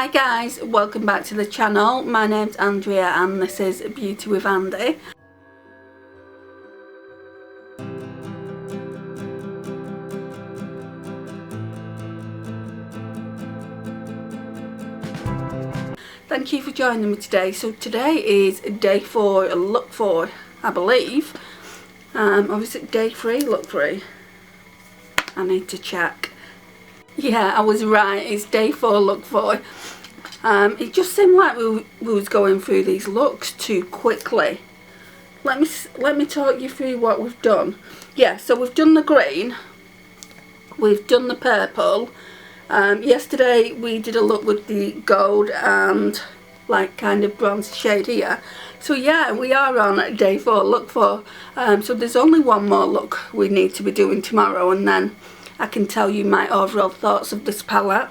Hi guys, welcome back to the channel. My name's Andrea and this is Beauty with Andy. Thank you for joining me today. So today is day 4, look 4, I believe. Or is it day 3, look 3? I need to check. Yeah, I was right, it's day 4, look 4. It just seemed like we was going through these looks too quickly. Let me talk you through what we've done. Yeah, so we've done the green, we've done the purple. Yesterday we did a look with the gold and like kind of bronze shade here. So yeah, we are on day 4, look 4. So there's only one more look we need to be doing tomorrow, and then I can tell you my overall thoughts of this palette.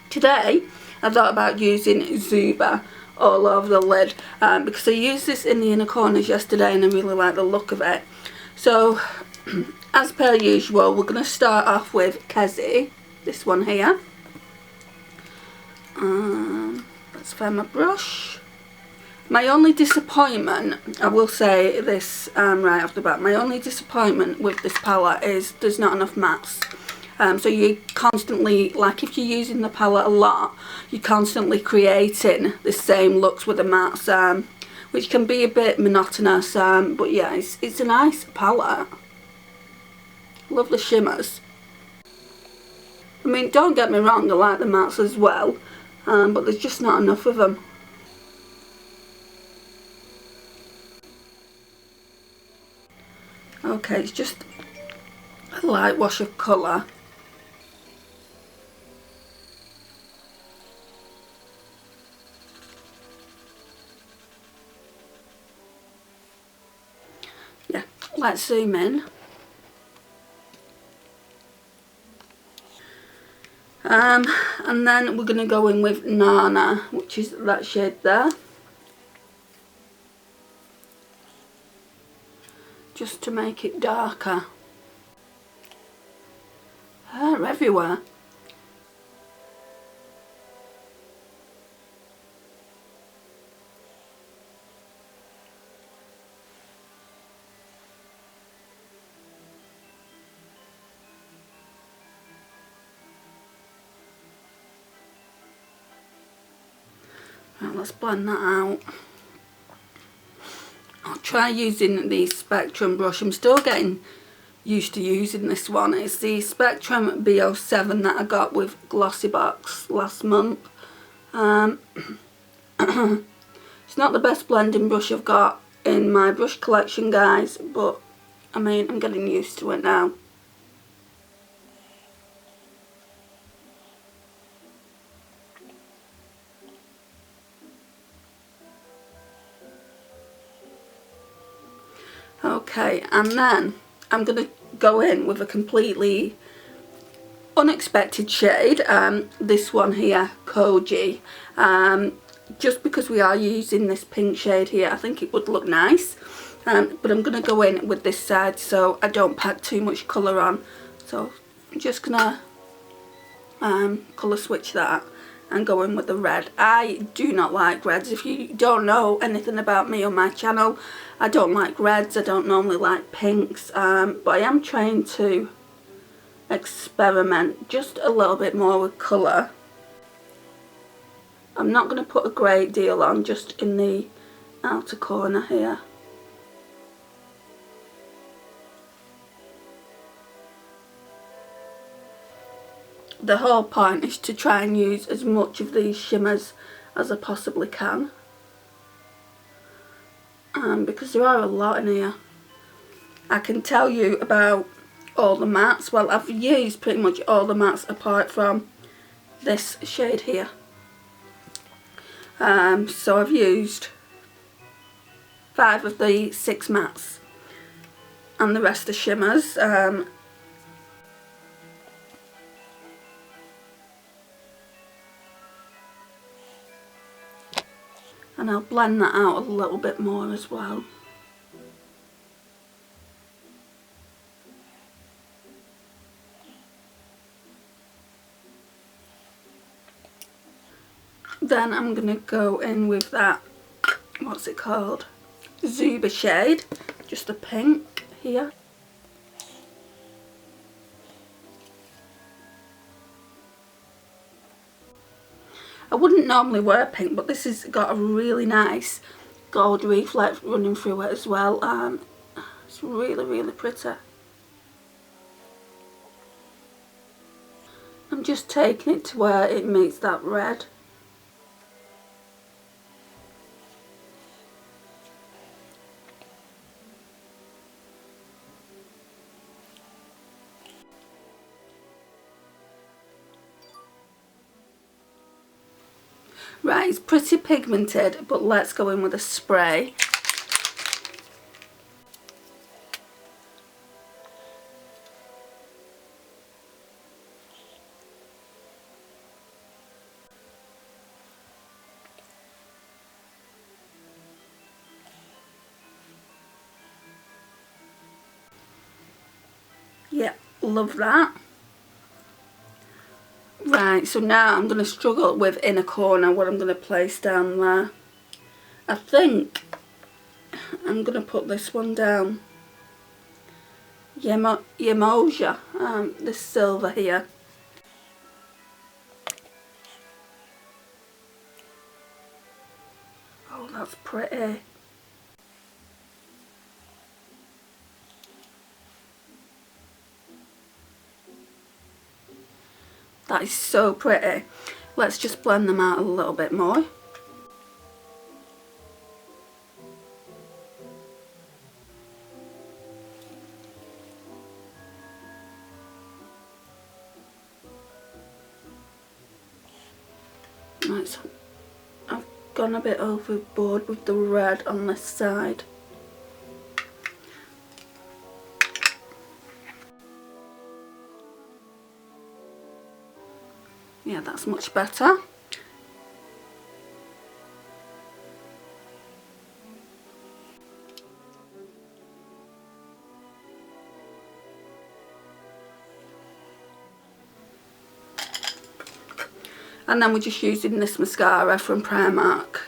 Today I thought about using Juvia'S all over the lid because I used this in the inner corners yesterday and I really like the look of it. So as per usual, we're going to start off with Kezi, this one here. Let's find my brush. My only disappointment, I will say this right off the bat, my only disappointment with this palette is there's not enough mattes. So you're constantly, like if you're using the palette a lot, you're constantly creating the same looks with the mattes, which can be a bit monotonous, but yeah, it's a nice palette. Love the shimmers. I mean, don't get me wrong, I like the mattes as well, but there's just not enough of them. Okay, it's just a light wash of colour. Yeah, let's zoom in. And then we're going to go in with Nana, which is that shade there. Just to make it darker. Hair everywhere. Right, let's blend that out. I'll try using the Spectrum brush. I'm still getting used to using this one. It's the Spectrum B07 that I got with Glossybox last month. It's not the best blending brush I've got in my brush collection, guys, but I mean, I'm getting used to it now. Okay, and then I'm going to go in with a completely unexpected shade, this one here, Koji. Just because we are using this pink shade here, I think it would look nice. But I'm going to go in with this side so I don't pack too much colour on. So I'm just going to colour switch that and go in with the red. I do not like reds. If you don't know anything about me or my channel, I don't like reds. I don't normally like pinks, but I am trying to experiment just a little bit more with colour. I'm not going to put a great deal on, just in the outer corner here. The whole point is to try and use as much of these shimmers as I possibly can, because there are a lot in here. I can tell you about all the mattes. Well, I've used pretty much all the mattes apart from this shade here. So I've used 5 of the 6 mattes and the rest are shimmers. And I'll blend that out a little bit more as well. Then I'm going to go in with that, what's it called? Zuba shade, just a pink here. I wouldn't normally wear pink, but this has got a really nice gold reflex running through it as well. It's really, really pretty. I'm just taking it to where it meets that red. Right, it's pretty pigmented, but let's go in with a spray. Yeah, love that. Right, so now I'm going to struggle with inner corner, what I'm going to place down there. I think I'm going to put this one down. Yemoja, this silver here. Oh, that's pretty. That is so pretty. Let's just blend them out a little bit more. Right, so I've gone a bit overboard with the red on this side. Yeah, that's much better. And then we're just using this mascara from Primark.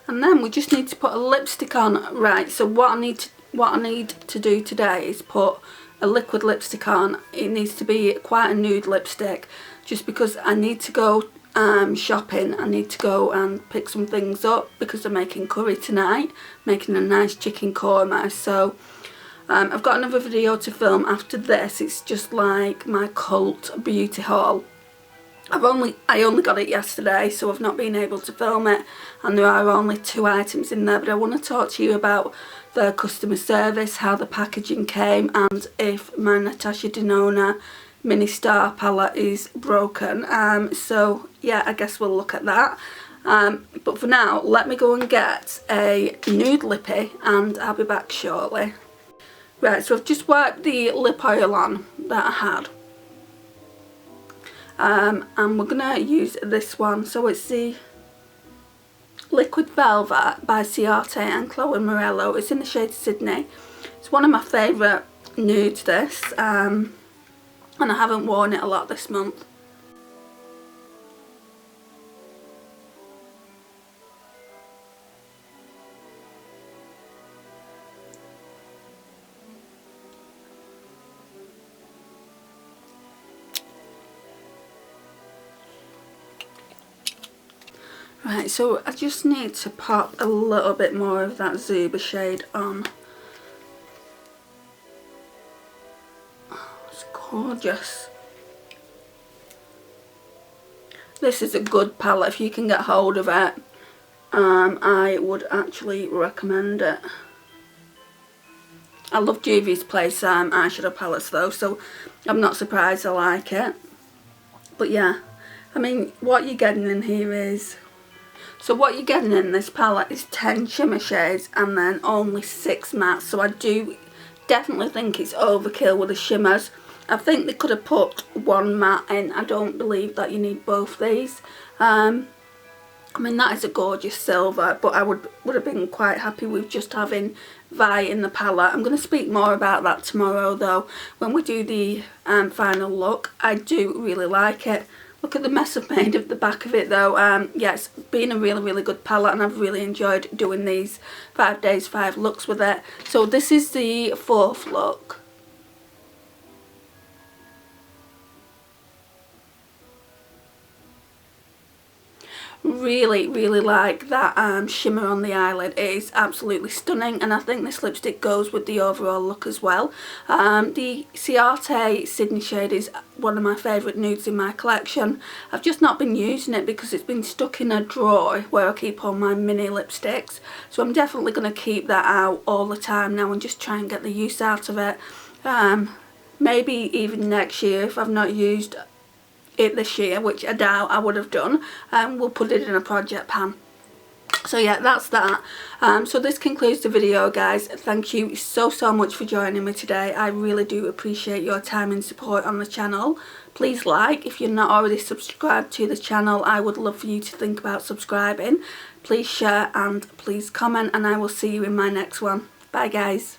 And then we just need to put a lipstick on. Right, so what I need to do today is put a liquid lipstick on. It needs to be quite a nude lipstick, just because I need to go shopping. I need to go and pick some things up because I'm making curry tonight, making a nice chicken korma. So I've got another video to film after this. It's just like my cult beauty haul. I only got it yesterday, so I've not been able to film it, and there are only 2 items in there, but I want to talk to you about the customer service, how the packaging came, and if my Natasha Denona mini star palette is broken. So yeah, I guess we'll look at that. But for now, let me go and get a nude lippy and I'll be back shortly. Right, so I've just wiped the lip oil on that I had. And we're gonna use this one. So it's the Liquid Velvet by Ciate and Chloe Morello. It's in the shade Sydney. It's one of my favourite nudes, this, and I haven't worn it a lot this month. Right, so I just need to pop a little bit more of that Zuba shade on. Oh, it's gorgeous. This is a good palette if you can get hold of it. I would actually recommend it. I love Juvia'S Place eyeshadow palettes though, so I'm not surprised I like it. But yeah, I mean, what you're getting in here is... So what you're getting in this palette is 10 shimmer shades and then only 6 mattes. So I do definitely think it's overkill with the shimmers. I think they could have put 1 matte in. I don't believe that you need both these. I mean, that is a gorgeous silver, but I would have been quite happy with just having Vi in the palette. I'm going to speak more about that tomorrow though, when we do the final look. I do really like it. Look at the mess I've made of the back of it though. Yeah, it's been a really good palette, and I've really enjoyed doing these 5 days, 5 looks with it. So this is the 4th look. Really like that shimmer on the eyelid. It is absolutely stunning, and I think this lipstick goes with the overall look as well. The Ciate Sydney shade is one of my favourite nudes in my collection. I've just not been using it because it's been stuck in a drawer where I keep all my mini lipsticks, so I'm definitely going to keep that out all the time now and just try and get the use out of it. Maybe even next year, if I've not used it this year, which I doubt I would have done, we'll put it in a project pan. So yeah, that's that. So this concludes the video, guys. Thank you so much for joining me today. I really do appreciate your time and support on the channel. Please like if you're not already subscribed to the channel. I would love for you to think about subscribing. Please share and please comment, and I will see you in my next one. Bye guys.